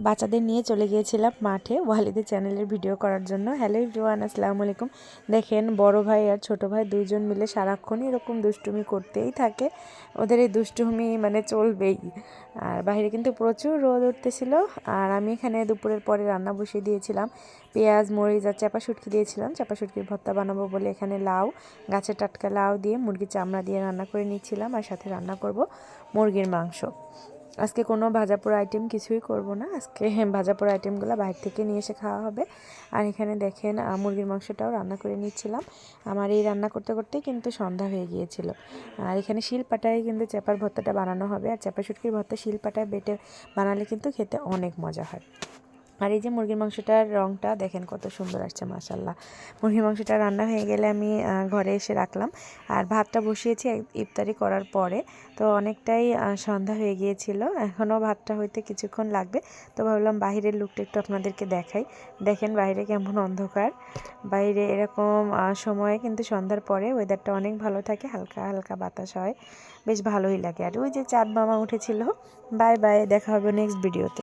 বাচ্চাদের নিয়ে চলে গিয়েছিলাম মাঠে ওয়ালিদের চ্যানেলের ভিডিও করার জন্য। হ্যালো এভরিওয়ান, আসসালামু আলাইকুম। দেখেন বড় ভাই আর ছোট ভাই দুইজন মিলে সারাক্ষণই এরকম দুষ্টুমি করতেই থাকে। ওদের এই দুষ্টুমি মানে চলবেই। আর বাইরে কিন্তু প্রচুর রোদ উঠতেছিল। আর আমি এখানে দুপুরের পরে রান্না বসিয়ে দিয়েছিলাম। পেঁয়াজ, মরিচ আর চাপা শুটকি দিয়েছিলাম। চাপা শুটকির ভর্তা বানাবো বলে এখানে লাউ, গাছের টাটকা লাউ দিয়ে মুরগির চামড়া দিয়ে রান্না করে নিচ্ছিলাম। আর সাথে রান্না করব মুরগির মাংস। আজকে কোনো ভাজা পোড়া আইটেম কিছুই করব না। আজকে ভাজা পোড়া আইটেমগুলো বাইরে থেকে নিয়ে এসে খাওয়া হবে। আর এখানে দেখেন মুরগির মাংসটাও রান্না করে নিচ্ছিলাম। আমার এই রান্না করতে করতেই কিন্তু সন্ধ্যা হয়ে গিয়েছিল। আর এখানে শিলপাটায় কিন্তু চাপার ভর্তাটা বানানো হবে। আর চাপা শুটকির ভর্তা শিলপাটায় বেটে বানালে কিন্তু খেতে অনেক মজা হয়। আর এই যে মুরগির মাংসটার রঙটা দেখেন কত সুন্দর আসছে, মাশাল্লাহ। মুরগির মাংসটা রান্না হয়ে গেলে আমি ঘরে এসে রাখলাম। আর ভাতটা বসিয়েছি ইফতারি করার পরে। তো অনেকটাই সন্ধ্যা হয়ে গিয়েছিল, এখনও ভাতটা হইতে কিছুক্ষণ লাগবে। তো ভাবলাম বাইরের লুকটা একটু আপনাদেরকে দেখাই। দেখেন বাইরে কেমন অন্ধকার। বাইরে এরকম সময়ে কিন্তু সন্ধ্যার পরে ওয়েদারটা অনেক ভালো থাকে, হালকা হালকা বাতাস হয়, বেশ ভালোই লাগে। আর ওই যে চাঁদ মামা উঠেছিল। বাই বাই, দেখা হবে নেক্সট ভিডিওতে।